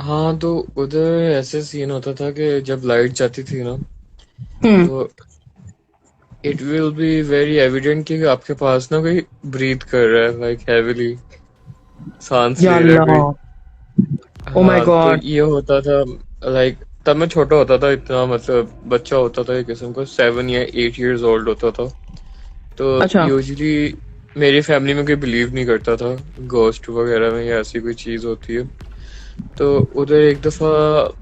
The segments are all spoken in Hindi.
हाँ, तो उधर ऐसे सीन होता था कि जब लाइट जाती थी ना, हम्म। तो it will be very evident कि आपके पास ना कोई ब्रीथ कर रहा है, लाइक हैवीली सांस या ले रहा है कोई। अल्लाह। ओ माय हाँ, तो गॉड। ये होता था। लाइक तब मैं छोटा होता था, इतना मतलब बच्चा होता था, एक किस्म का 7 या 8 years ओल्ड होता था। तो अच्छा। यूजुअली मेरी फैमिली में कोई बिलीव नहीं करता था घोस्ट वगैरह में या ऐसी कोई चीज होती है। तो उधर एक दफा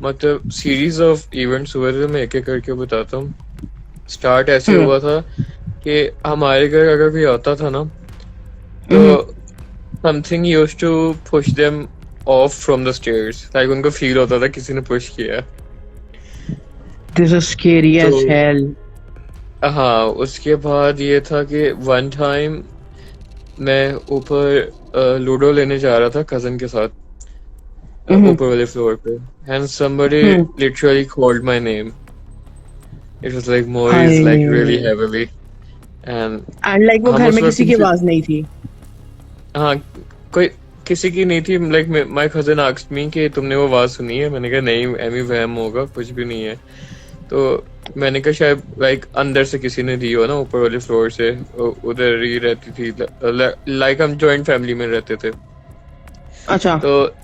मतलब सीरीज ऑफ इवेंट्स हुए थे, मैं एक एक करके बताता हूँ। स्टार्ट ऐसे हम्म। हुआ था कि हमारे घर अगर कोई आता था ना, तो hmm. Something used to push them off from the stairs, like उनको फील होता था किसी ने पुश किया है। दिस इज स्केरी तो एज हेल। हाँ, उसके बाद ये था कि वन टाइम मैं ऊपर लूडो लेने जा रहा था कजन के साथ, हम्म। ऊपर वाले फ्लोर पे। And somebody hmm. literally called my name. It was like Maurice, hi. like really heavily. And and like वो हम घर उस में वक्त किसी की आवाज नहीं थी? हाँ, कोई किसी की नहीं थी। Like my cousin asked me कि तुमने वो आवाज सुनी है? मैंने कहा नहीं, एमी वहम होगा, कुछ भी नहीं है। तो मैंने कहा शायद लाइक अंदर से किसी ने दी हो ना, ऊपर वाले फ्लोर से। उधर ही रहती थी, लाइक हम जॉइंट फैमिली में रहते थे। अच्छा। तो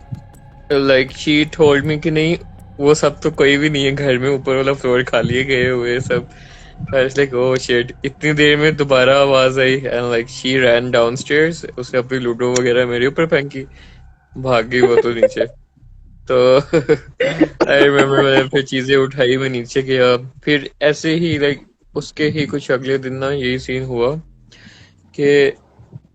लाइक शी टोल्ड मी कि नहीं, वो सब तो कोई भी नहीं है घर में, ऊपर वाला फ्लोर खाली है, गए हुए सब। लाइक ओह शिट, इतनी देर में दोबारा आवाज आई। And like she ran downstairs, उसने अपनी लूडो वगैरह मेरे ऊपर फेंकी, भाग गई वो तो नीचे। तो आई रिमेम्बर मैंने फिर चीजें उठाई, मैं नीचे गया। फिर ऐसे ही लाइक उसके ही कुछ अगले दिन ना यही सीन हुआ कि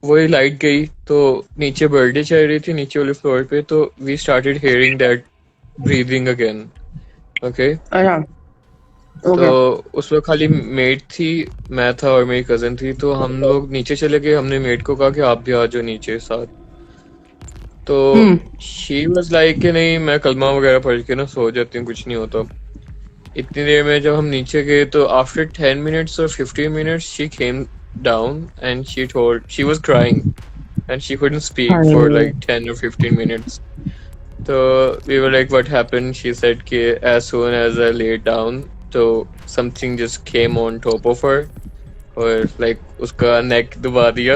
वही लाइट गई, तो नीचे बर्थडे चल रही थी नीचे वाले फ्लोर पे। तो we started hearing that breathing again. Okay. अच्छा। तो ओके। उस वक्त खाली मेड थी, मैं था और मेरी कजन थी। तो हम लोग नीचे चले गए, हमने मेड को कहा कि आप भी आ जाओ नीचे साथ। तो हम्म। शी वाज लाइक कि नहीं, मैं कलमा वगैरह पढ़ के ना सो जाती हूँ, कुछ नहीं होता। इतनी देर में जब हम नीचे गए, तो after 10 minutes or 15 minutes she came down and she was crying and she couldn't speak hi. for like 10 or 15 minutes. So we were like, what happened? She said कि as soon as I laid down, so something just came on top of her और like उसका neck दबा दिया।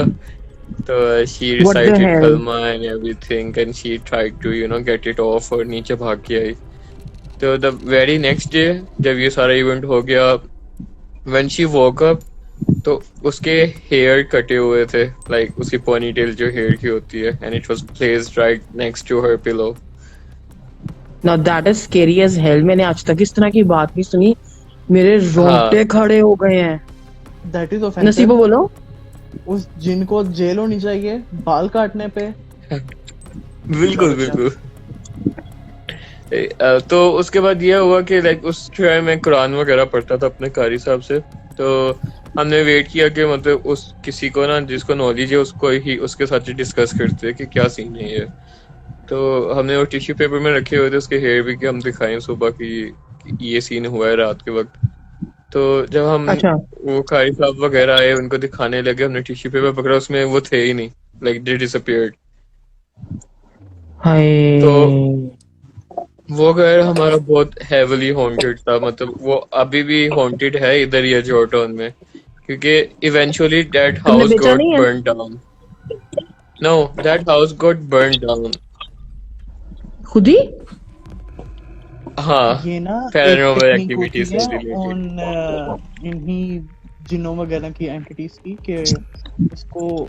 तो she what the recited hello? kalma and everything and she tried to get it off और नीचे भाग के आई। तो the very next day जब ये सारा event हो गया, when she woke up, तो उसके हेयर कटे हुए थे, लाइक उसकी पोनी टेल जो हेयर की होती है, and it was placed right next to her pillow. Now that is scary as hell. मैंने आज तक इस तरह की बात नहीं सुनी। मेरे हाँ, रोंगटे खड़े हो गए हैं। That is Naseebo offensive. बोलो। उस जिन को जेल होनी चाहिए बाल काटने पे। बिल्कुल चलो अच्छा। बिल्कुल। तो उसके बाद ये हुआ कि लाइक उस टाइम मैं कुरान वगैरह पढ़ता था अपने कारी साहब से। तो हमने वेट किया कि मतलब उस किसी को ना जिसको नॉलेज है उसको ही उसके साथ ही डिस्कस करते हैं कि क्या सीन है ये। तो हमने वो टिश्यू पेपर में रखे हुए थे उसके हेयर भी, कि हम दिखाएं सुबह कि ये सीन हुआ है रात के वक्त। तो जब हम अच्छा। वो कारी साहब वगैरह आए उनको दिखाने लगे, हमने टिश्यू पेपर पकड़ा, उसमें वो थे ही नहीं, लाइक दे डिसअपीयर्ड। तो हाय। वो घर हमारा बहुत हेविली हॉन्टेड था, मतलब वो अभी भी हॉन्टेड है इधर ये जॉर्टन में, क्योंकि इवेंचुअली दैट तुमने हाउस बेचा गॉट नहीं है? Burn down. No, that house got burn down. खुद ही? हाँ, ये ना एक पैरानॉर्मल टेक्निक एक्टिविटी होती से है रिलेटेड। उन इन्हीं जिनों वगैरह की एंटिटीज की कि उसको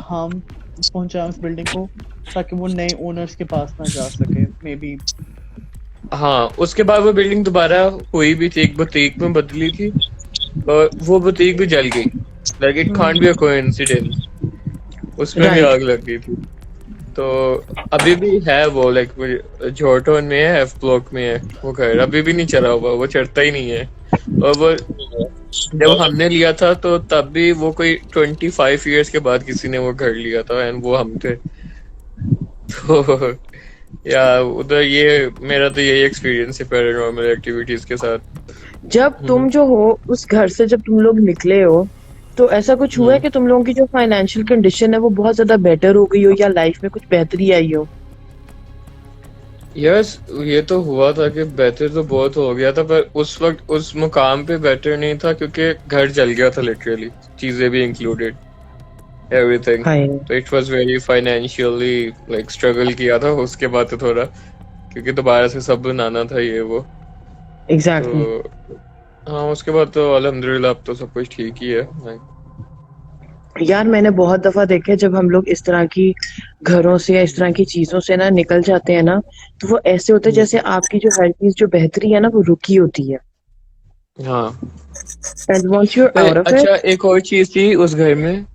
हार्म पहुंचाए उस बिल्डिंग को, ताकि वो नए ओनर्स के पास ना जा सके मे बी। हाँ, उसके बाद वो बिल्डिंग दोबारा हुई भी थी, एक बुटीक में बदली थी, और वो बुटीक भी जल गई। Like it can't be a coincidence, उसमें भी राइट। आग लग गई थी। तो अभी भी है वो, लाइक जॉर्टन में है, एफ ब्लॉक में है वो घर, अभी भी नहीं चला हुआ, वो चढ़ता ही नहीं है। और वो जब हमने लिया था तो तब भी वो कोई 25 years के बाद किसी ने वो घर लिया था, एंड वो हम थे। तो या उधर ये मेरा तो यही एक्सपीरियंस है पैरानॉर्मल एक्टिविटीज के साथ। जब हम्म। तुम जो हो उस घर से, जब तुम लोग निकले हो, तो ऐसा कुछ हुआ है हम्म। कि तुम लोगों की जो फाइनेंशियल कंडीशन है वो बहुत ज्यादा बेटर हो गई हो, या लाइफ में कुछ बेहतरी आई हो? यस, ये तो हुआ था कि बेहतर तो बहुत हो गया था, पर उस वक्त उस मुकाम पे बेटर नहीं था क्योंकि घर जल गया था लिटरली, चीजें भी इंक्लूडेड, एवरीथिंग। हाय तो it was very financially like struggle किया था उसके बाद तो थोड़ा, क्योंकि दोबारा से सब बनाना था ये वो। एग्जैक्टली। तो हाँ, उसके बाद तो अल्हम्दुलिल्लाह अब तो सब कुछ ठीक ही है। यार मैंने बहुत दफा देखा है जब हम लोग इस तरह की घरों से या इस तरह की चीजों से ना निकल जाते हैं ना, तो वो ऐसे होता है जैसे आपकी जो हर चीज जो बेहतरी है ना वो रुकी होती है। हाँ, एंड वंस यू आर पर आउट ऑफ अच्छा इट। एक और चीज थी उस घर में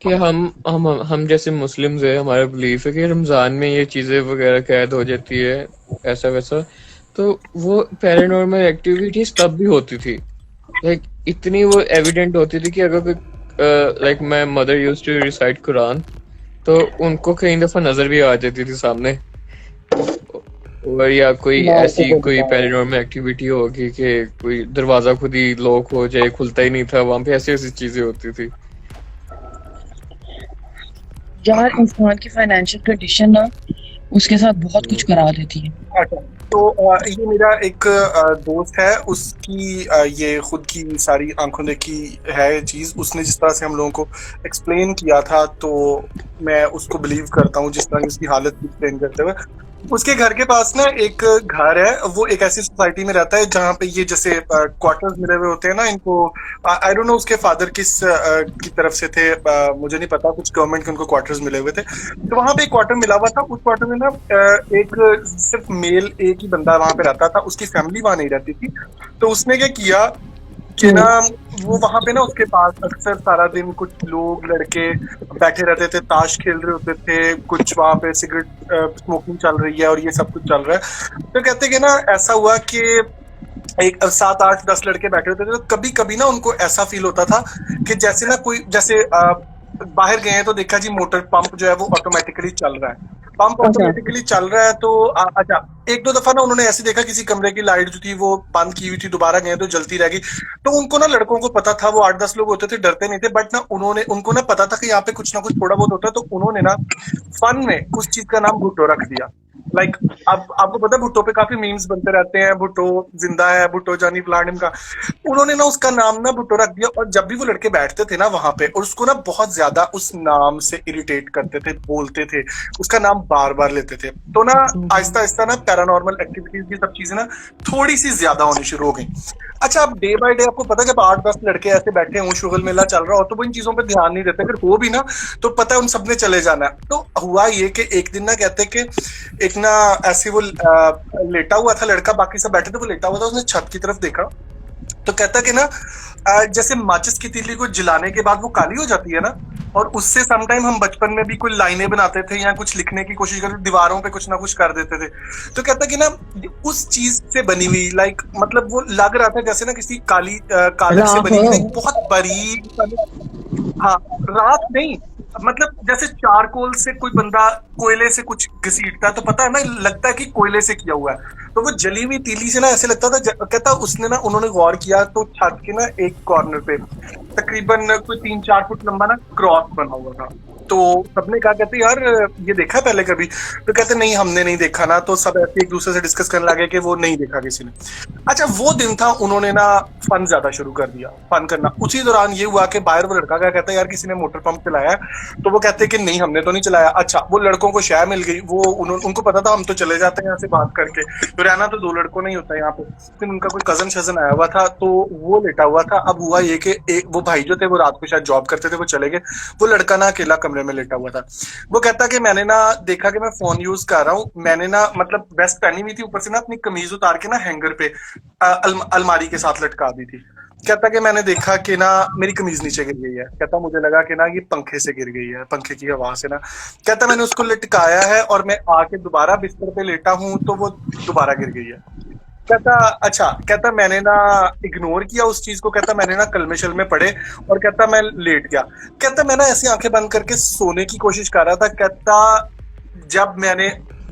कि हम जैसे मुस्लिम्स है, हमारा बिलीफ है कि रमजान में ये चीजें वगैरह कैद हो जाती है, ऐसा वैसा। तो वो पैरानॉर्मल एक्टिविटीज तब भी होती थी, लाइक इतनी वो एविडेंट होती थी कि अगर कोई like my mother used to recite Quran, तो उनको कई दफा नजर भी आ जाती थी सामने। और या कोई मैं आपको ऐसी क्या कोई बताऊं। पैरानॉर्मल एक्टिविटी होगी कि कोई दरवाजा खुद ही लॉक हो जाए, खुलता ही नहीं था, वहां पे ऐसी ऐसी चीजें होती थी। यार इंसान की फाइनेंशियल कंडीशन ना उसके साथ बहुत कुछ करा देती है। अच्छा, तो ये मेरा एक दोस्त है, उसकी ये खुद की सारी आंखों देखी है ये चीज। उसने जिस तरह से हम लोगों को एक्सप्लेन किया था, तो मैं उसको बिलीव करता हूँ जिस तरह की उसकी हालत एक्सप्लेन करते हुए। उसके घर के पास ना एक घर है, वो एक ऐसी सोसाइटी में रहता है जहाँ पे ये जैसे क्वार्टर्स मिले हुए होते हैं ना इनको। आई डोंट नो उसके फादर किस की तरफ से थे, मुझे नहीं पता, कुछ गवर्नमेंट के उनको क्वार्टर्स मिले हुए थे। तो वहां पे एक क्वार्टर मिला हुआ था, उस क्वार्टर में ना एक सिर्फ मेल एक ही बंदा वहां पे रहता था, उसकी फैमिली वहां नहीं रहती थी। तो उसने क्या किया कि ना, वो वहां पे ना उसके पास अक्सर सारा दिन कुछ लोग लड़के बैठे रहते थे, ताश खेल रहे होते थे, कुछ वहां पे सिगरेट स्मोकिंग चल रही है और ये सब कुछ चल रहा है। तो कहते कि ना ऐसा हुआ कि एक 7 8 10 लड़के बैठे होते थे, तो कभी कभी ना उनको ऐसा फील होता था कि जैसे ना कोई जैसे बाहर गए हैं तो देखा जी मोटर पंप जो है वो ऑटोमेटिकली चल रहा है, पंप अच्छा। ऑटोमेटिकली चल रहा है। तो अच्छा, एक दो दफा ना उन्होंने ऐसे देखा किसी कमरे की लाइट जो थी वो बंद की हुई थी, दोबारा गए तो जलती रहेगी। तो उनको ना, लड़कों को पता था, वो 8 10 लोग होते थे, डरते नहीं थे, बट ना उनको ना पता था कि यहाँ पे कुछ ना कुछ थोड़ा बहुत होता है। तो उन्होंने ना फन में उस चीज का नाम भुट्टो रख दिया। लाइक अब आपको पता है भुट्टो पे काफी मीम्स बनते रहते हैं, भुट्टो जिंदा है, भुट्टो जानी प्लानिम का। उन्होंने ना उसका नाम ना भुट्टो रख दिया, और जब भी वो लड़के बैठते थे ना वहां पे और उसको ना बहुत ज्यादा उस नाम से इरिटेट करते थे, बोलते थे, उसका नाम बार बार लेते थे, तो ना आहिस्ता आहिस्ता ना पैरानॉर्मल एक्टिविटीज की सब चीजें ना थोड़ी सी ज्यादा होनी शुरू हो गई। अच्छा, अब डे बाय डे आपको पता है जब 8 10 लड़के ऐसे बैठे हों, शुगल मेला चल रहा हो, तो वो इन चीजों पर ध्यान नहीं देते, अगर हो भी ना तो पता है उन सबने चले जाना है। तो हुआ ये कि एक दिन ना कहते कि एक ना ऐसे वो लेटा हुआ था लड़का, बाकी सब बैठे थे, वो लेटा हुआ था, उसने छत की तरफ देखा, तो कहता कि ना जैसे माचिस की तीली को जलाने के बाद वो काली हो जाती है ना, और उससे समटाइम हम बचपन में भी कोई लाइनें बनाते थे या कुछ लिखने की कोशिश करते, दीवारों पे कुछ ना कुछ कर देते थे। तो कहता कि ना उस चीज से बनी हुई, लाइक मतलब वो लग रहा था जैसे ना किसी काली कागज से राख। बनी हुई ना एक बहुत बारीक, हाँ रात नहीं, मतलब जैसे चारकोल से कोई बंदा कोयले से कुछ घसीटता है तो पता है ना, लगता है कि कोयले से किया हुआ है। तो वो जली हुई तीली से ना ऐसे लगता था, कहता उसने ना, उन्होंने गौर किया तो छत के ना एक कॉर्नर पे तकरीबन कोई 3 4 फुट लंबा ना क्रॉस बना हुआ था। तो सबने कहा, कहते यार ये देखा है पहले कभी? तो कहते नहीं हमने नहीं देखा ना। तो सब ऐसे एक दूसरे से डिस्कस करने लगे कि वो नहीं देखा किसी ने। अच्छा, वो दिन था, उन्होंने ना फन ज्यादा शुरू कर दिया, फन करना। उसी दौरान ये हुआ कि बाहर वो लड़का क्या कहता है, यार किसी ने मोटर पंप चलाया है? तो वो कहते कि नहीं हमने तो नहीं चलाया। अच्छा, वो लड़कों को शय मिल गई, वो उनको पता था हम तो चले जाते हैं यहाँ से बात करके, तो रहना तो 2 लड़कों नहीं होता यहाँ पे। फिर उनका कोई कजन शजन आया हुआ था, तो वो लेटा हुआ था। अब हुआ ये कि वो भाई जो थे वो रात को शायद जॉब करते थे, वो चले गए, वो लड़का ना अकेला कमरे में लेटा हुआ था। वो कहता कि मैंने ना देखा कि मैं फोन यूज कर रहा हूँ, मैंने ना मतलब वेस्ट पहनी हुई थी, ऊपर से ना अपनी कमीज उतार के ना हैंगर पे अलमारी के साथ लटका दी थी। कहता कि मैंने देखा कि ना मेरी कमीज नीचे गिर गई है। कहता मुझे लगा कि ना ये पंखे से गिर गई है, पंखे की हवा से ना। कहता मैंने उसको लटकाया है और मैं आके दोबारा बिस्तर पे लेटा हूं तो वो दोबारा गिर गई है। कहता अच्छा, कहता मैंने ना इग्नोर किया उस चीज को, कहता मैंने ना कलमे शलमे पढ़े और कहता मैं लेट गया। कहता मैं ना ऐसी आंखें बंद करके सोने की कोशिश कर रहा था। कहता जब मैंने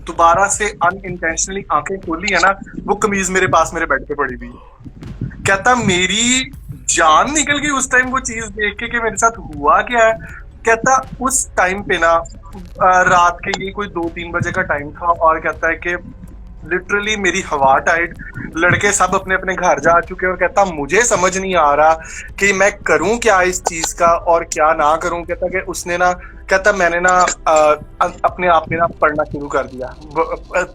दोबारा से अनइंटेंशनली आंखें खोली है ना, वो कमीज मेरे पास मेरे बेड पे पड़ी हुई है। कहता मेरी जान निकल गई उस टाइम वो चीज देख के कि मेरे साथ हुआ क्या है। कहता उस टाइम पे ना रात के ये कोई 2 3 बजे का टाइम था, और कहता है कि लिटरली मेरी हवा टाइट, लड़के सब अपने अपने घर जा चुके हैं और कहता मुझे समझ नहीं आ रहा कि मैं करूं क्या इस चीज का और क्या ना करूं। कहता कि उसने ना, कहता मैंने ना अपने आप में ना पढ़ना शुरू कर दिया,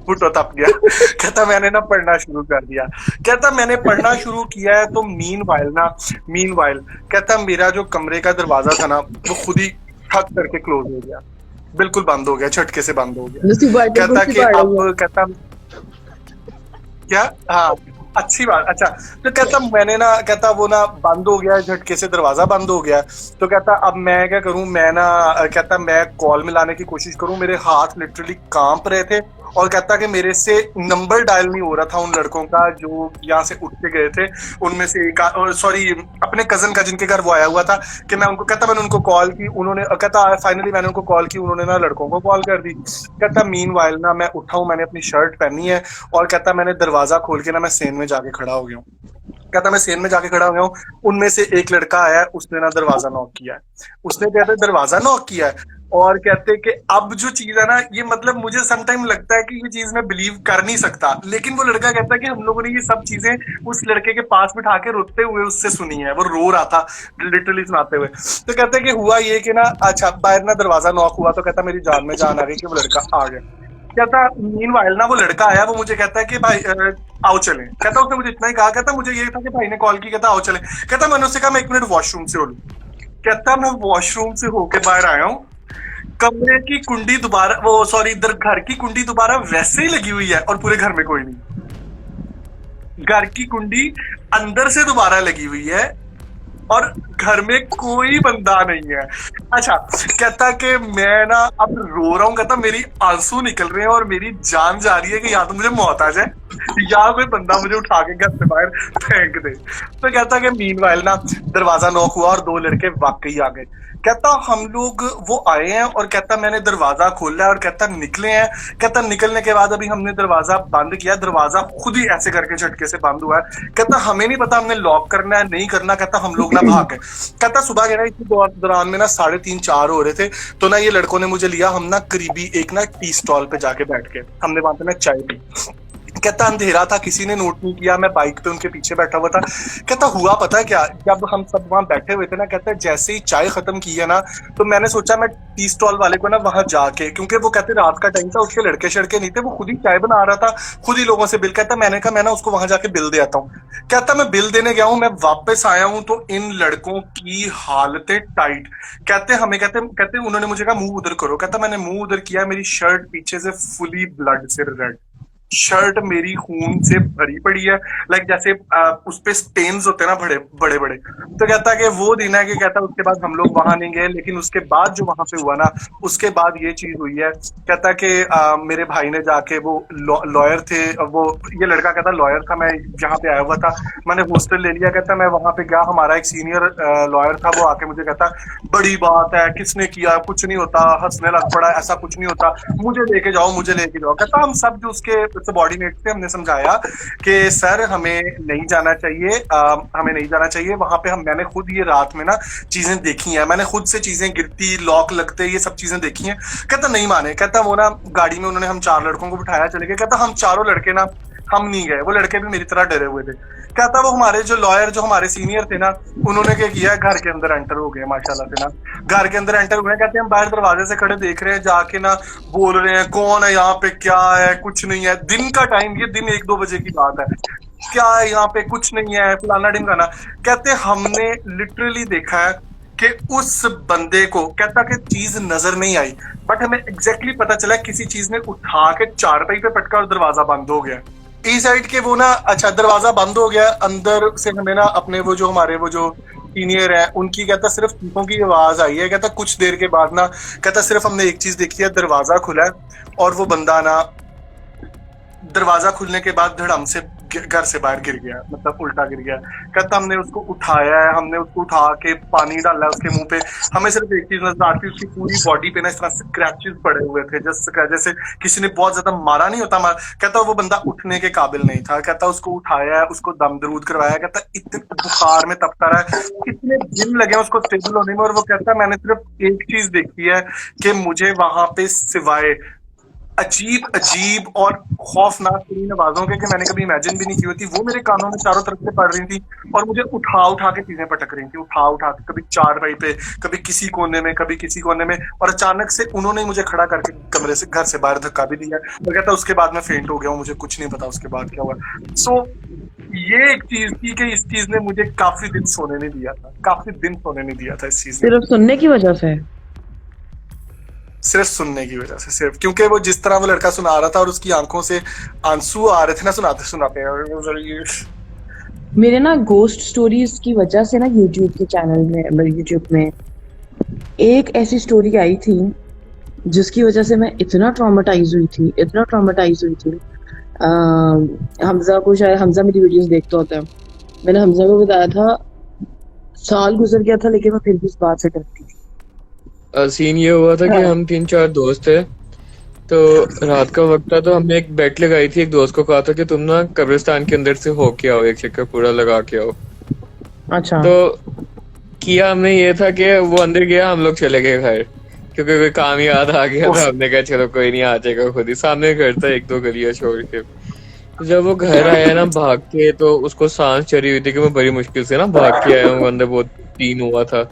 फुटो तप गया। कहता मैंने ना पढ़ना शुरू कर दिया। कहता मैंने पढ़ना शुरू किया है तो मीनवाइल कहता मेरा जो कमरे का दरवाजा था ना वो खुद ही ठक करके क्लोज हो गया, बिल्कुल बंद हो गया, झटके से बंद हो गया। कहता कि अब कहता क्या, हाँ अच्छी बात, अच्छा। तो कहता मैंने ना, कहता वो ना बंद हो गया, झटके से दरवाजा बंद हो गया। तो कहता अब मैं क्या करूं, मैं ना, कहता मैं कॉल मिलाने की कोशिश करूं, मेरे हाथ लिटरली कांप रहे थे और कहता कि मेरे से नंबर डायल नहीं हो रहा था उन लड़कों का जो यहाँ से उठ के गए थे। उनमें से एक, सॉरी अपने कजन का जिनके घर वो आया हुआ था, कि मैं उनको, कहता मैंने उनको कॉल की, उन्होंने, कहता फाइनली मैंने उनको कॉल की, उन्होंने ना लड़कों को कॉल कर दी। कहता मीनवाइल ना मैं उठा हूं, मैंने अपनी शर्ट पहनी है और कहता मैंने दरवाजा खोल के ना मैं सेन में जाके खड़ा हो गया हूँ। कहता मैं सेन में जाके खड़ा हो गया हूँ, उनमें से एक लड़का आया, उसने ना दरवाजा नॉक किया है, उसने कहते दरवाजा नॉक किया है और कहते कि अब जो चीज है ना, ये मतलब मुझे समटाइम लगता है कि ये चीज मैं बिलीव कर नहीं सकता, लेकिन वो लड़का कहता है कि हम लोगों ने ये सब चीजें उस लड़के के पास बिठा के रोते हुए उससे सुनी है, वो रो रहा था लिटरली सुनाते हुए। तो कहते कि हुआ ये कि ना, अच्छा बाहर ना दरवाजा नॉक हुआ तो कहता मेरी जान में जान आ गई कि वो लड़का आ गया। कहता मीनवाइल ना वो लड़का आया, वो मुझे कहता है कि भाई आओ चले। कहता उसने मुझे इतना ही कहा, कहता मुझे ये था कि भाई ने कॉल की, कहता आओ चले। कहता मैंने उससे कहा मैं 1 मिनट वॉशरूम से हो लूं। कहता मैं वॉशरूम से होके बाहर आया हूँ, कमरे की कुंडी दोबारा, वो सॉरी इधर घर की कुंडी दोबारा वैसे ही लगी हुई है और पूरे घर में कोई नहीं। घर की कुंडी अंदर से दोबारा लगी हुई है और घर में कोई बंदा नहीं है। अच्छा कहता कि मैं ना अब रो रहा हूँ, कहता मेरी आंसू निकल रहे हैं और मेरी जान जा रही है कि या तो मुझे मौत आ जाए या कोई बंदा मुझे उठा के घर से बाहर फेंक दे। तो कहता कि मीनवाइल ना दरवाजा नॉक हुआ और 2 लड़के वाकई आ गए। कहता हम लोग वो आए हैं और कहता मैंने दरवाजा खोला है और कहता निकले हैं। कहता निकलने के बाद अभी हमने दरवाजा बंद किया, दरवाजा खुद ही ऐसे करके झटके से बंद हुआ है। कहता हमें नहीं पता हमने लॉक करना है नहीं करना। कहता हम लोग ना भाग गए। कहता सुबह के ना इसी दौरान में ना 3:30-4 हो रहे थे, तो ना ये लड़कों ने मुझे लिया, हम ना करीबी एक ना टी स्टॉल पे जाके बैठ के हमने वहां पे ना चाय पी। कहता अंधेरा था, किसी ने नोट नहीं किया, मैं बाइक पे उनके पीछे बैठा हुआ था। कहता हुआ पता क्या, जब हम सब वहां बैठे हुए थे ना, कहता जैसे ही चाय खत्म की है ना, तो मैंने सोचा मैं टी स्टॉल वाले को ना वहां जाके, क्योंकि वो कहते रात का टाइम था, उसके लड़के शड़के नहीं थे, वो खुद ही चाय बना रहा था, खुद ही लोगों से बिल। कहता मैंने कहा मैं ना उसको वहां जाके बिल दे आता हूँ। कहता मैं बिल देने गया हूँ, मैं वापस आया हूँ तो इन लड़कों की हालतें टाइट। कहते हमें कहते उन्होंने मुझे कहा मुंह उधर करो। कहता मैंने मुंह उधर किया, मेरी शर्ट पीछे से फुली ब्लड से रेड, शर्ट मेरी खून से भरी पड़ी है, लाइक जैसे उस पे स्टेन्स होते हैं ना बड़े बड़े बड़े। तो कहता कि वो दिन है कि कहता उसके बाद हम लोग वहां नहीं गए, लेकिन उसके बाद जो वहां पे हुआ ना, उसके बाद ये चीज हुई है। कहता कि मेरे भाई ने जाके, वो लॉयर थे, वो ये लड़का कहता लॉयर था, मैं जहाँ पे आया हुआ था, मैंने हॉस्टल ले लिया। कहता मैं वहां पे गया, हमारा एक सीनियर लॉयर था, वो आके मुझे कहता बड़ी बात है, किसने किया, कुछ नहीं होता, हंसने लग पड़ा, ऐसा कुछ नहीं होता, मुझे लेके जाओ मुझे लेके जाओ। कहता हम सब जो उसके सबॉर्डिनेट थे हमने समझाया कि सर हमें नहीं जाना चाहिए, हमें नहीं जाना चाहिए वहां पे। मैंने खुद ये रात में ना चीजें देखी हैं, मैंने खुद से चीजें गिरती, लॉक लगते, ये सब चीजें देखी हैं। कहता नहीं माने। कहता वो ना गाड़ी में उन्होंने हम 4 लड़कों को बिठाया, चले गए। कहता हम चारों लड़के ना, हम नहीं गए, वो लड़के भी मेरी तरह डरे हुए थे। कहता वो हमारे जो लॉयर, जो हमारे सीनियर थे ना, उन्होंने क्या किया, घर के अंदर एंटर हो गए माशाल्लाह से ना, घर के अंदर एंटर हुए। कहते हम बाहर दरवाजे से खड़े देख रहे हैं, जाके ना बोल रहे हैं कौन है यहाँ पे, क्या है, कुछ नहीं है। दिन का टाइम, ये दिन 1-2 बजे की बात है, क्या है यहाँ पे, कुछ नहीं है, फलाना ढिमकाना। कहते हमने लिटरली देखा है कि उस बंदे को, कहता कि चीज नजर नहीं आई, बट हमें एग्जैक्टली पता चला किसी चीज ने उठा के चारपाई पे पटका और दरवाजा बंद हो गया। ई साइड के वो ना, अच्छा दरवाजा बंद हो गया, अंदर से हमें ना अपने वो जो हमारे वो जो सीनियर है उनकी, कहता सिर्फ चीखों की आवाज आई है। कहता कुछ देर के बाद ना, कहता सिर्फ हमने एक चीज देखी है, दरवाजा खुला है और वो बंदा ना दरवाजा खुलने के बाद धड़म से घर से बाहर गिर गया, मतलब उल्टा गिर गया। कहता हमने उसको उठाया है, हमने उसको उठा के पानी डाला है उसके मुंह पे। हमें सिर्फ एक चीज नजर आती, उसकी पूरी बॉडी पे ना इस तरह स्क्रैचेस पड़े हुए थे, जैसे किसी ने बहुत ज्यादा मारा नहीं होता। कहता वो बंदा उठने के काबिल नहीं था। कहता उसको उठाया है, उसको दम दरूद करवाया। कहता इतने बुखार में तपता रहा, इतने दिन लगे उसको स्टेबल होने में। और वो कहता मैंने सिर्फ एक चीज देखी है कि मुझे वहां पे सिवाय अजीब अजीब और खौफनाक तरीन आवाजों के कि मैंने कभी इमेजिन भी नहीं की होती, वो मेरे कानों में चारों तरफ से पड़ रही थी और मुझे उठा उठा के चीजें पटक रही थी, उठा उठा के, कभी चारपाई पे, कभी किसी कोने में, कभी किसी कोने में, और अचानक से उन्होंने मुझे खड़ा करके कमरे से, घर से बाहर धक्का भी दिया। मैं कहता उसके बाद मैं फेंट हो गया हूँ, मुझे कुछ नहीं पता उसके बाद क्या हुआ। सो ये एक चीज थी कि इस चीज ने मुझे काफी दिन सोने नहीं दिया था, काफी दिन सोने नहीं दिया था इस चीज ने, सिर्फ सुनने की वजह से? सिर्फ सुनने की वजह से, सिर्फ क्योंकि वो जिस तरह वो लड़का सुना रहा था और उसकी आंखों से आंसू आ रहे थे ना सुनाते सुनाते। मेरे ना गोस्ट स्टोरीज की वजह से ना यूट्यूब के चैनल में, यूट्यूब में एक ऐसी स्टोरी आई थी जिसकी वजह से मैं इतना ट्रॉमेटाइज हुई थी, इतना ट्रॉमेटाइज हुई थी। हमजा को, शायद हमजा मेरी वीडियोस देखता होता है, मैंने हमजा को बताया था, साल गुजर गया था लेकिन मैं फिर भी इस बात से डरती थी। सीन ये हुआ था कि हम 3-4 दोस्त थे, तो रात का वक्त था, तो हमने एक बेट लगाई थी। एक दोस्त को कहा था कि तुम ना कब्रिस्तान के अंदर से होके आओ, एक चक्कर पूरा लगा के आओ। अच्छा। तो किया हमने ये था कि वो अंदर गया, हम लोग चले गए घर, क्योंकि कोई काम याद आ गया था। हमने कहा चलो कोई नहीं, आ जाएगा खुद ही, सामने घर था 1-2 गलियां छोड़ के। तो जब वो घर आया ना भाग के, तो उसको सांस चढ़ी हुई थी कि मैं बड़ी मुश्किल से ना भाग के आया हूँ, अंदर बहुत सीन हुआ था।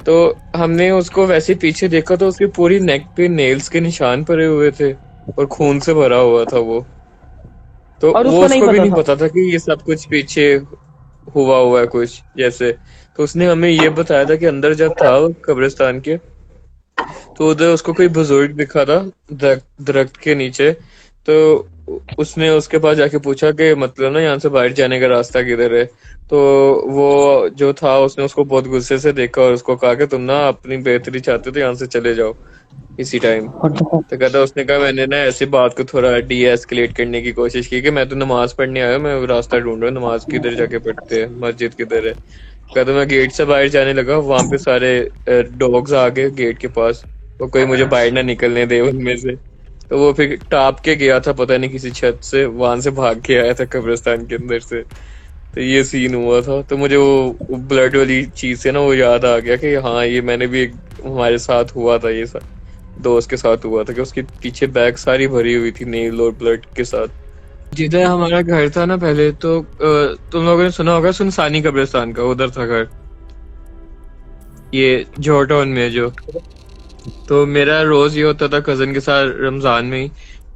तो हमने उसको वैसे पीछे देखा तो उसकी पूरी नेक पे नेल्स के निशान पड़े हुए थे और खून से भरा हुआ था वो। तो और वो उसको नहीं उसको भी पता नहीं था? पता था कि ये सब कुछ पीछे हुआ है कुछ जैसे। तो उसने हमें ये बताया था कि अंदर जब था वो कब्रिस्तान के, तो उधर उसको कोई बुजुर्ग दिखा था दरख्त के नीचे। तो उसने उसके पास जाके पूछा कि मतलब ना यहाँ से बाहर जाने का रास्ता किधर है। तो वो जो था उसने उसको बहुत गुस्से से देखा और उसको कहा कि तुम ना अपनी बेहतरी चाहते हो तो यहाँ से चले जाओ इसी टाइम। तो कहता उसने कहा मैंने ना ऐसी बात को थोड़ा डी एस्केलेट करने की कोशिश की कि मैं तो नमाज पढ़ने आया हूँ, मैं रास्ता ढूंढ रहा हूँ, नमाज किधर जाके पढ़ते हैं, मस्जिद किधर है। कहता मैं गेट से बाहर जाने लगा, वहां पे सारे डॉग्स आ गए गेट के पास, वो कोई मुझे बाहर ना निकलने दे उनमें से। तो वो फिर टाप के गया था पता नहीं किसी छत से, वहां से भाग के आया था कब्रिस्तान के अंदर से। तो ये सीन हुआ था। तो मुझे वो ब्लड वाली चीज से ना वो याद आ गया कि हाँ ये मैंने भी हमारे साथ हुआ था, ये दोस्त के साथ हुआ था कि उसके पीछे बैग सारी भरी हुई थी नेल और ब्लड के साथ। जिधर हमारा घर था ना पहले, तो तुम लोगों ने सुना होगा सुनसानी कब्रिस्तान का, उधर था घर, ये जॉर्ज टाउन में जो। तो मेरा रोज ये होता था कजन के साथ, रमजान में ही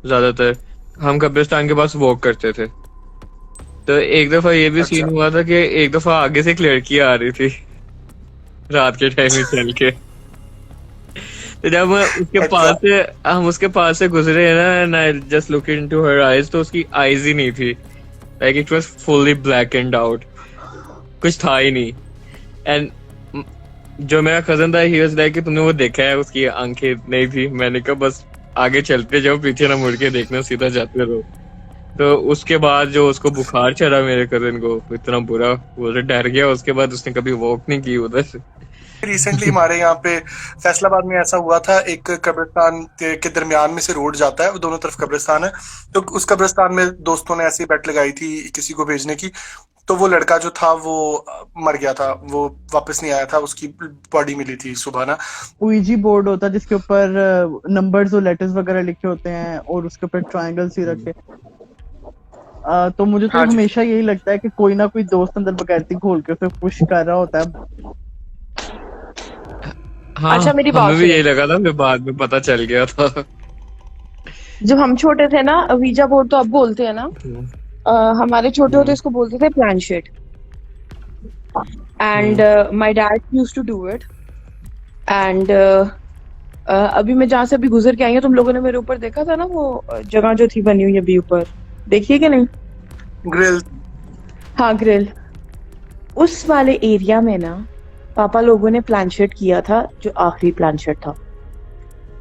ज्यादातर हम कब्रिस्तान के पास वॉक करते थे। तो एक दफा ये भी सीन हुआ था कि एक दफा आगे से एक लड़की आ रही थी रात के टाइम में चल के। तो जब हम उसके पास से गुजरे ना, and I just look into her eyes, तो उसकी आईज ही नहीं थी, like it was fully black and out, कुछ था ही नहीं। एंड जो मेरा कजन था ही वाज लाइक कि तुमने वो देखा है, उसकी आंखें नहीं थी। मैंने कहा बस आगे चलते जाओ, पीछे ना मुड़ के देखना, सीधा जाते रहो। तो उसके बाद जो उसको बुखार चढ़ा मेरे कजन को, इतना बुरा, वो डर गया। उसके बाद उसने कभी वॉक नहीं की उधर। रिसेंटली हमारे यहाँ पे फैसलाबाद में ऐसा हुआ था, एक कब्रिस्तान के दरमियान में से रोड जाता है, दोनों तरफ कब्रिस्तान है। तो उस कब्रिस्तान में दोस्तों ने ऐसी बेट लगाई थी किसी को भेजने की, तो वो लड़का जो था वो मर गया था, वो वापस नहीं आया था, उसकी बॉडी मिली थी सुबह ना। ouija बोर्ड होता है जिसके ऊपर नंबर्स और लेटर्स वगैरह लिखे होते हैं और उसके ऊपर ट्रायंगल्स ही रखे। तो मुझे तो हमेशा यही लगता है कि कोई ना कोई दोस्त अंदर बगैरती घोल के उसे पुश कर रहा होता है। हाँ, अच्छा मेरी बात हमें भी यही लगा था, फिर बाद में पता चल गया था। जब हम छोटे थे ना, ouija बोर्ड तो अब बोलते हैं ना, हमारे छोटे होते इसको बोलते थे planchette. And my dad used to do it. And अभी मैं जहाँ से अभी गुजर के आई हूँ, तुम लोगों ने मेरे ऊपर देखा था ना वो जगह जो थी बनी हुई अभी ऊपर, देखिए कि नहीं? ग्रिल। हाँ ग्रिल। उस वाले एरिया में ना पापा लोगों ने प्लानशेट किया था, जो आखिरी प्लानशेट था।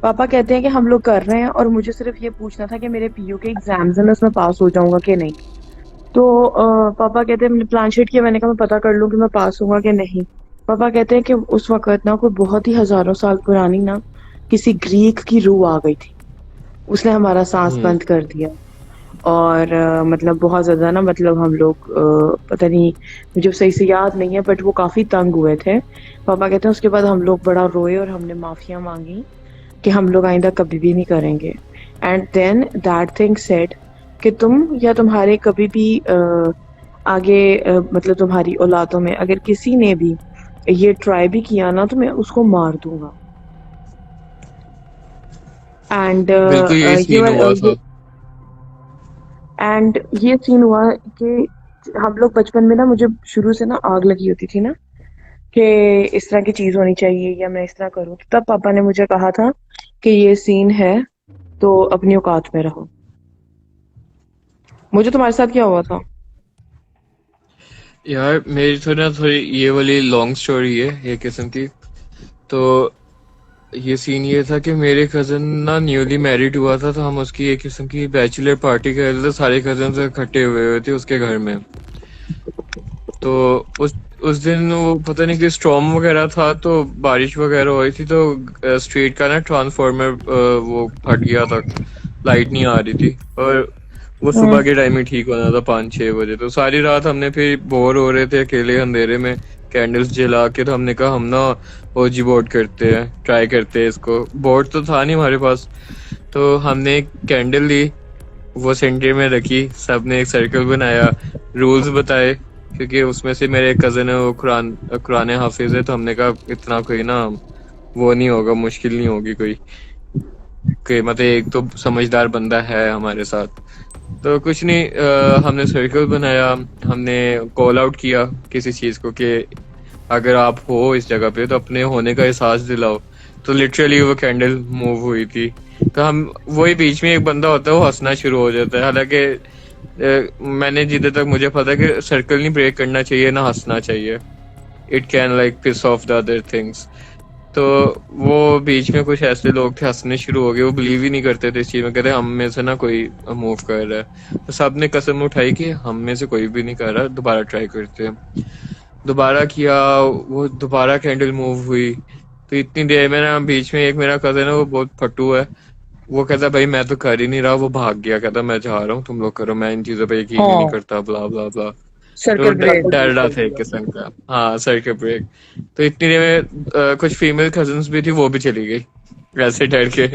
पापा कहते हैं कि हम लोग कर रहे हैं और मुझे सिर्फ ये पूछना था कि मेरे पीयू के एग्जाम्स हैं, मैं उसमें पास हो जाऊंगा कि नहीं। तो पापा कहते हैं मैंने प्लानशेट किया, मैंने कहा मैं पता कर लूँ कि मैं पास होऊंगा कि नहीं। पापा कहते हैं कि उस वक्त ना कोई बहुत ही हजारों साल पुरानी ना किसी ग्रीक की रूह आ गई थी, उसने हमारा सांस बंद कर दिया। और मतलब बहुत ज्यादा ना, मतलब हम लोग पता नहीं, मुझे सही से याद नहीं है, बट वो काफी तंग हुए थे। पापा कहते हैं उसके बाद हम लोग बड़ा रोए और हमने माफिया मांगी कि हम लोग आइंदा कभी भी नहीं करेंगे। And then that thing said कि तुम या तुम्हारे कभी भी आगे मतलब तुम्हारी औलादों में अगर किसी ने भी ये ट्राई भी किया ना तो मैं उसको मार दूंगा। एंड बिल्कुल यही ये सीन हुआ था। एंड ये सीन हुआ कि हम लोग बचपन में ना, मुझे शुरू से ना आग लगी होती थी ना कि इस तरह की चीज होनी चाहिए या मैं इस तरह करूँ, तब पापा ने मुझे कहा था कि ये सीन है तो अपनी औकात में रहो। मुझे तुम्हारे साथ क्या हुआ था? यार मेरी तो ना थोड़ी ये वाली लॉन्ग स्टोरी है एक किस्म की। तो ये सीन ये था कि मेरे कजन ना न्यूली मैरिड हुआ था, तो हम उसकी एक किस्म की बैचलर पार्टी कर रहे थे, सारे कजन इकट्ठे हुए थे उसके घर में। तो उस दिन वो पता नहीं कि स्टॉर्म वगैरह था, तो बारिश वगैरह हुई थी, तो स्ट्रीट का ना ट्रांसफार्मर वो फट गया था, लाइट नहीं आ रही थी, और वो सुबह के टाइम ही ठीक होना था 5-6 बजे। तो सारी रात हमने फिर बोर हो रहे थे अकेले अंधेरे में कैंडल्स जला के, तो हमने कहा हम ना ओजी बोर्ड करते हैं, ट्राई करते हैं इसको। बोर्ड तो था नहीं हमारे पास, तो हमने एक कैंडल ली, वो सेंटर में रखी, सबने एक सर्कल बनाया, रूल्स बताए, क्योंकि उसमें से मेरे कजन है वो कुरान हाफिज है, तो हमने कहा इतना कोई ना वो नहीं होगा, मुश्किल नहीं होगी कोई, कि मतलब एक तो समझदार बंदा है हमारे साथ। तो कुछ नहीं, हमने सर्कल बनाया, हमने कॉल आउट किया किसी चीज को कि अगर आप हो इस जगह पे तो अपने होने का एहसास दिलाओ। तो लिटरली वो कैंडल मूव हुई थी, तो हम वही बीच में एक बंदा होता है वो हंसना शुरू हो जाता है। हालांकि मैंने जितने तक मुझे पता है कि सर्कल नहीं ब्रेक करना चाहिए ना हंसना चाहिए, it can like piss off the other things. तो वो बीच में कुछ ऐसे लोग थे हंसने शुरू हो गए, वो बिलीव ही नहीं करते थे इस चीज में, कहते हम में से ना कोई मूव कर रहा है। तो सब ने कसम उठाई कि हम में से कोई भी नहीं कर रहा, दोबारा ट्राई करते हैं। दोबारा किया, वो दोबारा कैंडल मूव हुई। तो इतनी देर में ना बीच में एक मेरा कजन है वो बहुत फट्टू है, वो कहता भाई मैं तो कर ही नहीं रहा, वो भाग गया, कहता मैं जा रहा हूँ तुम लोग करो, मैं इन चीजों पे यकीन ही नहीं करता, ब्ला ब्ला ब्ला। तो सर्कल ब्रेक। डर रहा था एक किस्म का, हाँ सर्किट ब्रेक। तो इतनी देर में कुछ फीमेल कजन्स भी थी, वो भी चली गई वैसे डर के।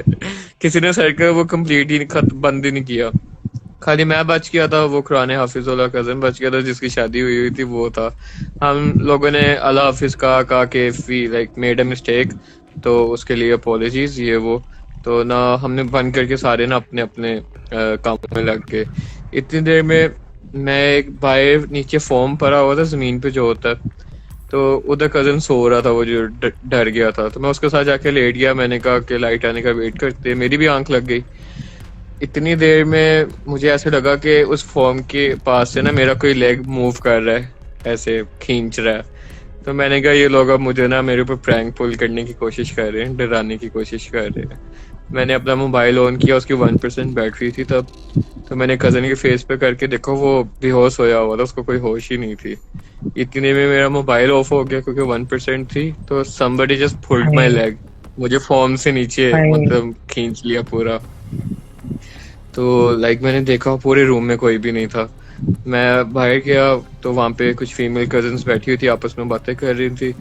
किसी ने सर्कल वो कंप्लीट ही बंद ही नहीं किया, खाली मैं बच गया था, वो कुरान हाफिज वाला कजन बच गया था जिसकी शादी हुई थी वो था। हम लोगों ने अल्लाह हाफिज कहा कि we like made a mistake, तो उसके लिए अपोलॉजीज ये वो। तो ना हमने बंद करके सारे ना अपने अपने कामों में लग गए। इतनी देर में मैं एक बाहर नीचे फॉर्म भरा हुआ था जमीन पे जो होता है, तो उधर कजन सो रहा था वो जो डर गया था, तो मैं उसके साथ जाके लेट गया। मैंने कहा कि लाइट आने का वेट करते, मेरी भी आंख लग गई। इतनी देर में मुझे ऐसे लगा कि उस फॉर्म के पास से ना मेरा कोई लेग मूव कर रहा है, ऐसे खींच रहा है। तो मैंने कहा ये लोग अब मुझे ना मेरे ऊपर प्रैंक पुल करने की कोशिश कर रहे हैं, डराने की कोशिश कर रहे हैं। मैंने अपना मोबाइल ऑन किया, उसकी 1% बैटरी थी तब। तो मैंने कजन के फेस पे करके देखो, वो बेहोश होया हुआ था, उसको कोई होश ही नहीं थी। इतने में मेरा मोबाइल ऑफ हो गया क्योंकि 1% थी, तो somebody just pulled my leg, मुझे फॉर्म से नीचे मतलब खींच लिया पूरा। तो लाइक मैंने देखा पूरे रूम में कोई भी नहीं था। मैं बाहर गया तो वहाँ पे कुछ फीमेल कजन्स बैठी हुई थी, आपस में बातें कर रही थी।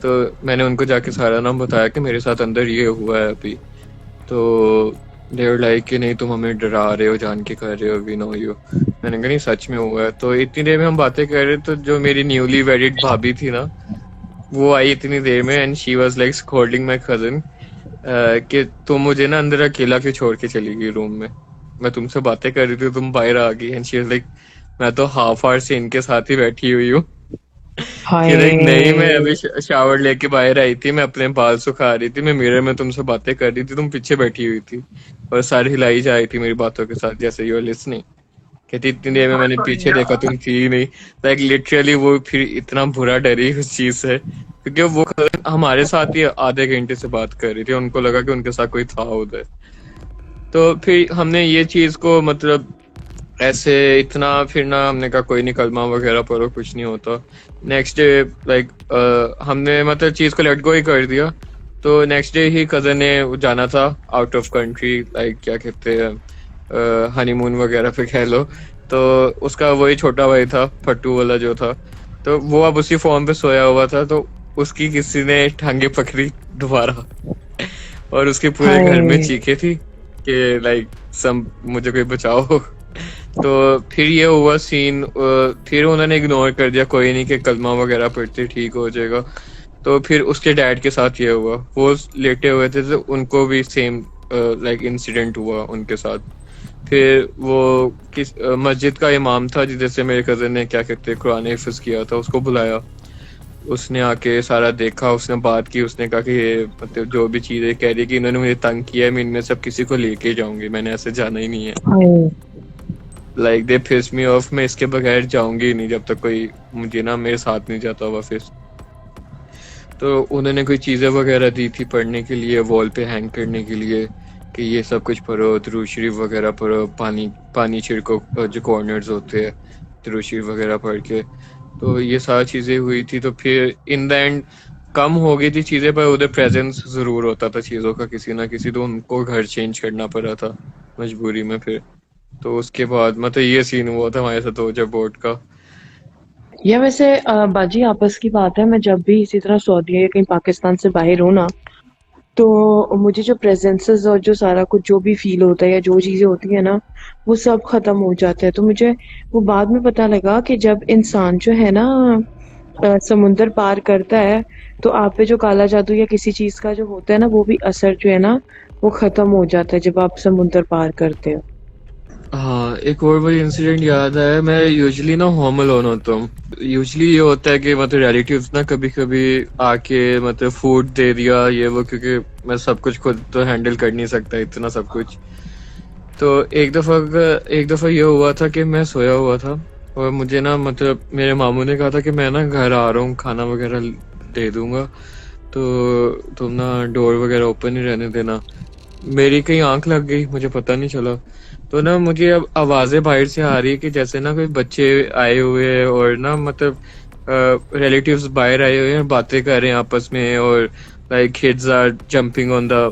तो मैंने उनको जाके सारा नाम बताया कि मेरे साथ अंदर ये हुआ है अभी। तो दे वर लाइक कि नहीं तुम हमें डरा रहे हो, जान के कर रहे हो, वी नो यू। मैंने कहा नहीं सच में हुआ है। तो इतनी देर में हम बातें कर रहे, तो जो मेरी न्यूली वेडिड भाभी थी ना, वो आई इतनी देर में, and she was like scolding my cousin कि तुम मुझे ना अंदर अकेला क्यों छोड़ के चली गई रूम में, मैं तुमसे बातें कर रही थी तुम बाहर आ गई। एंड शी वाज लाइक मैं तो हाफ आवर से इनके साथ ही बैठी हुई हूँ। कि लाइक नहीं मैं अभी शावर लेके बाहर आई थी, मैं अपने बाल सुखा रही थी, मैं मिरर में तुमसे बातें कर रही थी, तुम पीछे बैठी हुई थी और सारी हिलाई जा रही थी मेरी बातों के साथ जैसे यू आर लिसनिंग। कहती इतनी देर में मैंने पीछे देखा तुम थी ही नहीं। लाइक लिटरली वो फिर इतना बुरा डरी उस चीज से, क्योंकि वो हमारे साथ ही आधे घंटे से बात कर रही थी, उनको लगा कि उनके साथ कोई था उधर। तो फिर हमने ये चीज को मतलब ऐसे इतना फिरना, हमने कहा कोई नहीं कलमा वगैरह पढ़ो कुछ नहीं होता। नेक्स्ट डे लाइक हमने मतलब चीज को लेट गो ही कर दिया। तो नेक्स्ट डे ही कजन ने जाना था आउट ऑफ कंट्री, लाइक क्या कहते हैं हनीमून वगैरह पे कह लो। तो उसका वही छोटा भाई था फट्टू वाला जो था, तो वो अब उसी फॉर्म पे सोया हुआ था। तो उसकी किसी ने टांगे पकड़ी दोबारा और उसके पूरे घर में चीखे थी कि लाइक सम मुझे कोई बचाओ। तो फिर ये हुआ सीन, फिर उन्होंने इग्नोर कर दिया, कोई नहीं कि कलमा वगैरह पढ़ते ठीक हो जाएगा। तो फिर उसके डैड के साथ ये हुआ, वो लेटे हुए थे तो उनको भी सेम लाइक इंसिडेंट हुआ उनके साथ। फिर वो मस्जिद का इमाम था जिससे मेरे कजन ने क्या कहते हैं कुरान हिफ्ज किया था, उसको बुलाया। उसने आके सारा देखा, उसने बात की, उसने कहा कि ये मतलब जो भी चीजें कह रही है कि इन्होंने मुझे तंग किया है, मैं इनमें से अब किसी को लेके जाऊंगी, मैंने ऐसे जाना ही नहीं है। हाय। Like they piece me of, मैं इसके बगैर जाऊंगी ही नहीं जब तक कोई मुझे ना मेरे साथ नहीं जाता वापस। तो उन्होंने कोई चीजें वगैरह दी थी पढ़ने के लिए, वॉल पे हैंग करने के लिए, कि ये सब कुछ पढ़ो, दुरूद शरीफ वगैरह पढ़ो, पानी पानी छिड़को जो कॉर्नर्स होते हैं, दुरूद शरीफ वगैरह पढ़ के। तो ये सारी चीजें हुई थी। तो फिर इन द एंड कम हो गई थी चीजें, पर उधर प्रेजेंस जरूर होता था चीजों का किसी ना किसी, तो उनको घर चेंज करना पड़ा था मजबूरी में फिर। तो उसके बाद मतलब ये सीन हुआ था हमारे साथ जब बोट का। या वैसे बाजी आपस की बात है, मैं जब भी इसी तरह सऊदी या कहीं पाकिस्तान से बाहर हूँ ना, तो मुझे जो प्रेजेंसेस और जो सारा कुछ जो भी फील होता है या जो चीजें होती है ना, वो सब खत्म हो जाता है। तो मुझे वो बाद में पता लगा कि जब इंसान जो है ना समुंदर पार करता है, तो आप पे जो काला जादू या किसी चीज का जो होता है ना, वो भी असर जो है ना वो खत्म हो जाता है जब आप समुंदर पार करते हो। हाँ, एक और बड़ी इंसिडेंट याद आया। मैं यूजुअली ना होम अलोन होता हूँ। यूजुअली ये होता है कि मतलब रिलेटिव्स ना कभी कभी आके मतलब फूड दे दिया ये वो, क्योंकि मैं सब कुछ खुद तो हैंडल कर नहीं सकता इतना सब कुछ। तो एक दफा ये हुआ था कि मैं सोया हुआ था, और मुझे ना मतलब मेरे मामू ने कहा था कि मैं ना घर आ रहा हूँ, खाना वगैरह दे दूंगा, तो तुम ना डोर वगैरह ओपन ही रहने देना। मेरी कहीं आंख लग गई, मुझे पता नहीं चला। तो ना मुझे अब आवाजें बाहर से आ रही है कि जैसे ना कोई बच्चे आए हुए हैं, और ना मतलब रिलेटिव्स बाहर आए हुए हैं, बातें कर रहे हैं आपस में, और like kids are jumping on the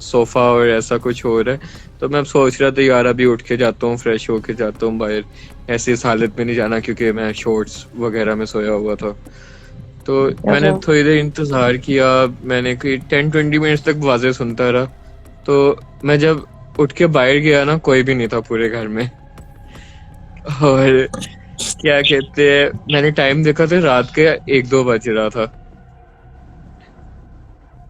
sofa, और ऐसा कुछ हो रहा है। तो मैं अब सोच रहा था यार अभी उठ के जाता हूँ, फ्रेश होके जाता हूँ बाहर, ऐसी इस हालत में नहीं जाना क्योंकि मैं शॉर्ट्स वगैरह में सोया हुआ था। तो मैंने अच्छा। थोड़ी देर इंतजार किया, मैंने कोई 10-20 मिनट्स तक आवाजें सुनता रहा। तो मैं जब उठ के बाहर गया ना, कोई भी नहीं था पूरे घर में। और क्या कहते हैं, मैंने टाइम देखा तो रात के 1-2 बज रहा था।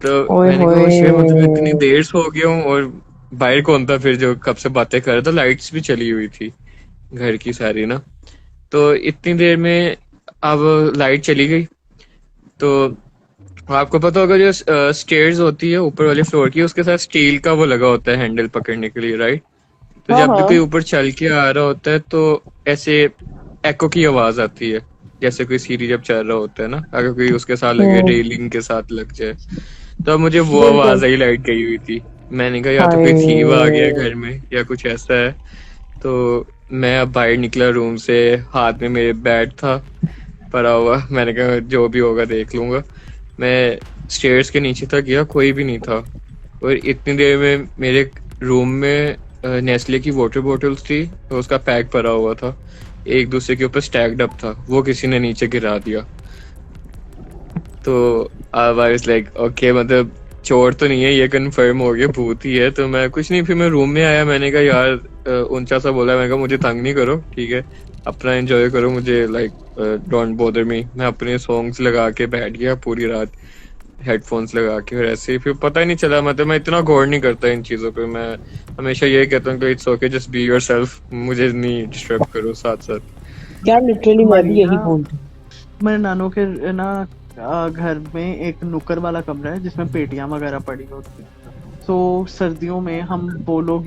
तो ओए मैंने कहा होए। "ओह मतलब इतनी देर सो गया हूँ, और बाहर कौन था फिर जो कब से बातें कर रहा था, लाइट्स भी चली हुई थी घर की सारी ना। तो इतनी देर में अब लाइट चली गई। तो आपको पता होगा जो स्टेयर्स होती है ऊपर वाले फ्लोर की, उसके साथ स्टील का वो लगा होता है हैंडल पकड़ने के लिए, राइट? तो हाँ जब भी हाँ। कोई ऊपर चल के आ रहा होता है तो ऐसे एको की आवाज आती है, जैसे कोई सीढ़ी जब चल रहा होता है ना, अगर कोई उसके साथ लगे, हम्म। रेलिंग के साथ लग जाए। तो अब मुझे वो बिल्कुल। आवाज आई, लाइट गई हुई थी। मैंने कहा या तो कोई थीव आ गया हाय। घर में या कुछ ऐसा है। तो मैं अब बाहर निकला रूम से, हाथ में मेरे बैट था पड़ा हुआ, मैंने कहा जो भी होगा देख लूंगा। मैं स्टेयर्स के नीचे तक गया, कोई भी नहीं था। और इतनी देर में मेरे रूम में नेस्ले की वाटर बॉटल्स थी, तो उसका पैक भरा हुआ था, एक दूसरे के ऊपर स्टैक्ड अप था, वो किसी ने नीचे गिरा दिया। तो आई वाज लाइक ओके, मतलब चोर तो नहीं है, ये कंफर्म हो गया भूत ही है। तो मैं कुछ नहीं, फिर मैं रूम में आया, मैंने कहा यार ऊंचा सा बोला, मैंने कहा मुझे तंग नहीं करो, ठीक है, अपना एंजॉय करो, मुझे लाइक डोंट बोदर मी। मैं अपने सॉन्ग्स लगा के बैठ गया पूरी रात, हेडफोन्स लगा के, और ऐसे ही फिर पता ही नहीं चला। मतलब मैं इतना गौर नहीं करता इन चीजों पे, मैं हमेशा यही कहता हूँ कि it's okay, just be yourself, मुझे नहीं डिस्टर्ब करो साथ साथ। यार लिटरली मैं हमारी भी यही ना बोलती मेरे नानों के ना घर में एक नुक्कड़ वाला कमरा है जिसमें पेटियां वगैरह पड़ी होती हैं। सो सर्दियों में हम वो लोग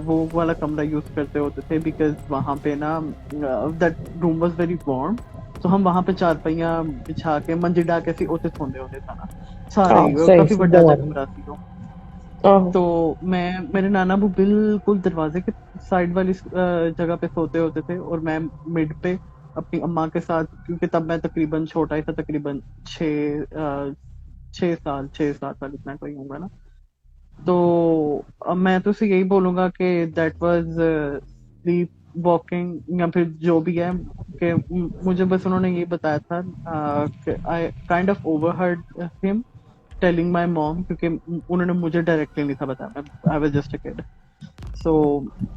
वो वाला कमरा यूज करते होते थे, बिकॉज वहाँ पे ना that room was very warm. तो हम वहाँ पे चारपाइयाँ बिछा के मंजी डा के ओते सोंदे होते था ना सारे हाँ सही काफी सीधा बड़ा जा बात है। कमरा सी वो। आहो। तो मैं मेरे नाना वो बिल्कुल दरवाजे के साइड वाली जगह पे सोते होते थे, और मैं मिड पे अपनी अम्मा के साथ, क्योंकि तब मैं तकरीबन छोटा ही था, तकरीबन 6 साल 6 7 साल इतना कोई होगा ना। तो अब मैं तो उसे यही बोलूंगा कि दैट वाज स्लीप वॉकिंग या फिर जो भी है, कि मुझे बस उन्होंने ये बताया था कि I kind of overheard him telling my mom, क्योंकि उन्होंने मुझे डायरेक्टली नहीं था बताया, I was just a kid. So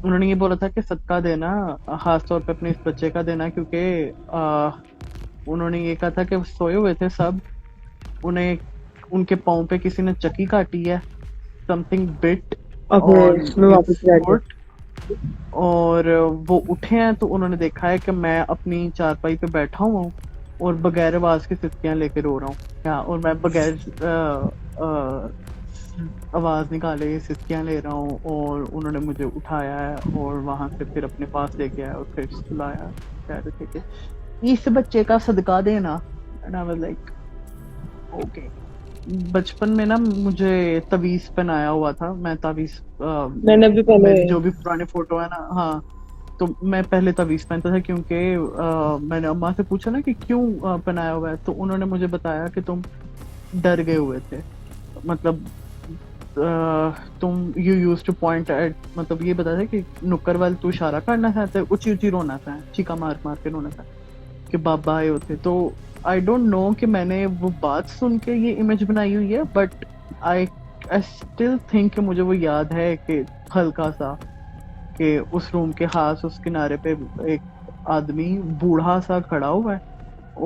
उन्होंने ये बोला था कि सदका देना, खास तौर पे अपने इस बच्चे का देना, क्योंकि उन्होंने ये कहा था कि वो सोए हुए थे सब, उन्हें उनके पाँव पे किसी ने चक्की काटी है, समथिंग बिट ऑन मैं वापस हिज फुट, और वो उठे हैं तो उन्होंने देखा है कि मैं अपनी चारपाई पे बैठा हुआ हूँ और बगैर आवाज की सिसकियां लेके रो रहा हूँ, और मैं बगैर आवाज निकाले सिसकियां ले रहा हूँ, और उन्होंने मुझे उठाया है और वहां से फिर अपने पास लेके आया और फिर सुलाया, कह रहे थे कि इस बच्चे का सदका देना। And I was like okay. बचपन में ना मुझे तवीज पहनाया हुआ था, मैं तवीज मैंने भी पहले मेरी जो भी पुराने फोटो है ना, हाँ, तो मैं पहले तवीज पहनता था, क्योंकि मैंने अम्मा से पूछा ना कि क्यों पहनाया हुआ है, तो उन्होंने मुझे बताया कि तुम डर गए हुए थे, मतलब तुम you use to point eight, मतलब ये बताया था कि नुक्कर वाले तू इशारा करना चाहते, ऊंची ऊंची रोना था, चीका मार मार के रोना था कि बाबा आए होते। तो आई डोंट नो कि मैंने वो बात सुन के ये इमेज बनाई हुई है, बट आई स्टिल थिंक कि मुझे वो याद है कि हल्का सा कि उस रूम के खास उस किनारे पे एक आदमी बूढ़ा सा खड़ा हुआ है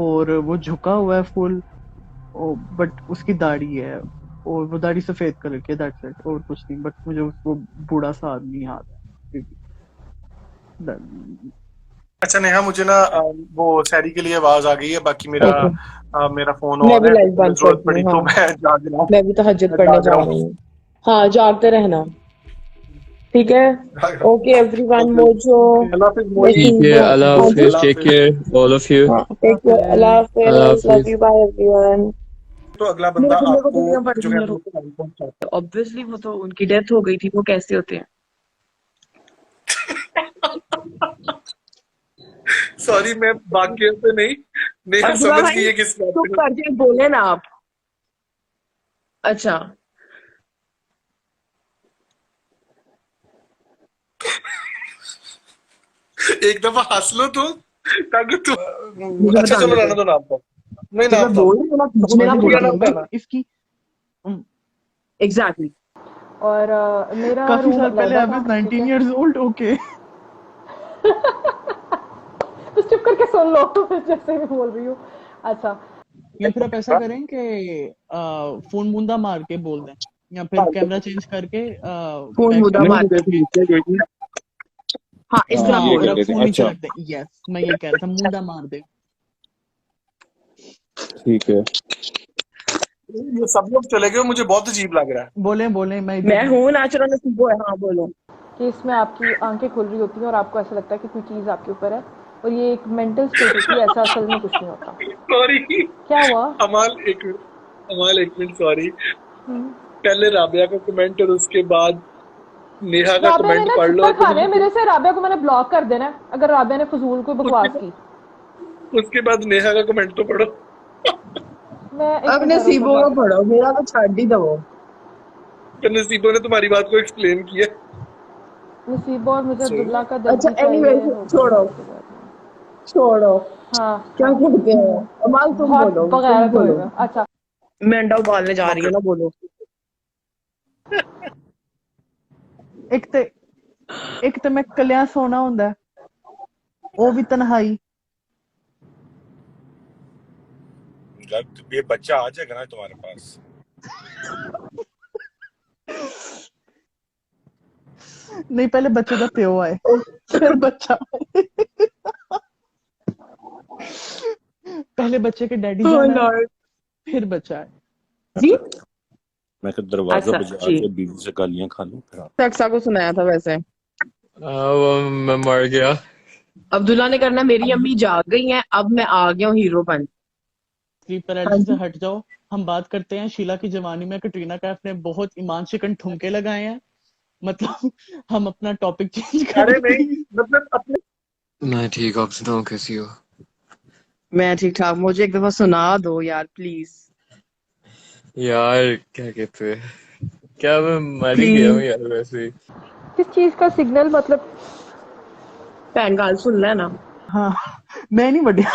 और वो झुका हुआ है फुल, बट उसकी दाढ़ी है और वो दाढ़ी सफेद कलर की है, दैट्स इट, और कुछ नहीं, बट मुझे वो बूढ़ा सा आदमी याद है। अच्छा नेहा, मुझे ना वो सैरी के लिए आवाज आ गई है, बाकी मेरा ओके मेरा फोन मैं ऑन भी है, लाइव तुम्हें बंद जरूरत करती पड़ी हूँ। तो हाँ मैं जाग रहा हूँ, मैं भी तहज्जुद मैं पढ़ने जाग जा रहा रही हूँ। हूँ। हाँ जागते रहना, ठीक है। ओके एवरीवन, ओके, मोजो, अल्लाह हाफिज मोई, ठीक है, नसीबो, अल्लाह हाँ जी, हाफिज, अल्लाह टेक हाफिज। केयर ऑल ऑफ यू, हाँ टेक केयर, अल्लाह अल्लाह हाफिज, लव हाफिज। You, bye everyone. तो अगला मेरे बंदा को आपको दुनिया पड़ जो है गई, ऑब्वियसली वो तो उनकी डेथ हो गई थी, वो कैसे होते हैं। सॉरी, मैं वाक्य से नहीं, नेहा अब्दुल्ला समझ गई भाई है किस बात चुप पे। कर जाए, बोले ना आप। अच्छा एक दफा हंस लो तो, ताकि तू मुझे अच्छा बताने चलो रहने दो, दो, नाम तो नहीं, जब नाम मैं था बोल रही हूँ ना बीच में ना वही पूरा बोलती बोलना। हूँ नाम मैं था ना। इसकी। एग्जैक्टली और मेरा काफी रूम साल पहले अलहदा आई था, वाज ठीक 19 है। Years old, okay. तो चुप करके सुन लो जैसे मैं बोल रही हूँ। अच्छा, या फिर आप ऐसा करें कि फोन मुंदा मार के बोल दें, या फिर कैमरा चेंज करके फोन बैक मुदा कैमरा मार ऑन के, करके। हाँ इस तरह हाँ, और बोल। अब फोन नीचे अच्छा रख दें। यस, मैं ये कह रहा था, मुंडा मार दे। ठीक है। ये सब लोग चले गए, मुझे बहुत अजीब लग रहा है। बोले बोले, मैं इधर मैं हूँ। हूँ नेचुरल नसीबो है, हाँ बोलो। कि इसमें आपकी आंखें खुल रही होती हैं और आपको ऐसा लगता है कि कोई चीज़ आपके ऊपर है, और ये एक मेंटल स्टेट होती है, ऐसा असल में कुछ नहीं होता। सॉरी क्या हुआ? अमाल, एक मिनट, अमाल एक मिनट, सॉरी। हम्म। पहले राबिया का कमेंट और उसके बाद नेहा का राबिया ने कमेंट ना पढ़ लो, छप्पर तो खाने मुझे हैं मेरे से, राबिया को मैंने ब्लॉक कर देना है अगर राबिया ने फजूल कोई उसके बकवास की। उसके बाद नेहा का कमेंट तो पढ़ो। मैं एक अब मिनट ठहरो, ऊपर नसीबो का जाके पढ़ो, मेरा तो छाड़ ही दो। तो नसीबो ने तुम्हारी बात को एक्सप्लेन किया। नसीबा और मुझे सो अब्दुल्ला का जब अच्छा भी एनीवे चाहिए होगा छोड़ो उसके बाद में। छोड़ो, हाँ क्या हाँ, कहते हैं, अमाल तुम बहुत बोलो, तुम बगैरत बोलो। होएगा। अच्छा, मैं अंडा उबालने जा रही ओके, हूँ ना, बोलो। एक ते मैं कलिया सोना हुंदा है, वो भी तन्हाई। जब ये बच्चा आ जाएगा ना तुम्हारे पास, नहीं, पहले बच्चे दा प्यो आए, फिर बच्चा आए। पहले बच्चे के डैडी Oh जाना है, Lord। फिर बच्चा है। जी मैं तो दरवाजा अच्छा बजा जी, के बीवी से गालियां खा लूं फिर सक्सा को सुनाया था वैसे। वो मैं मर गया। अब्दुल्ला ने करना, मेरी अम्मी जाग गई हैं, अब मैं आ गया हूँ हीरो बन। स्लीप हाँ पैरालिसिस से जी, हट जाओ। हम बात करते हैं शीला की जवानी में कटरीना कैफ ने बहुत ईमान शिकन ठुमके लगाए हैं, मतलब हम अपना टॉपिक चेंज करें अरे नहीं, प्लीज। मतलब अपने मैं ठीक, आप सुनाओ कैसी हो? मैं ठीक ठाक, मुझे एक दफा सुना दो यार प्लीज। यार क्या कहते हैं, क्या मैं मर ही गया हूँ प्लीज यार वैसे ही। किस चीज़ का सिग्नल, मतलब भैन गाल सुन लेना। हाँ, मैं नहीं बढ़िया।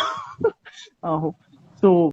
आहो, तो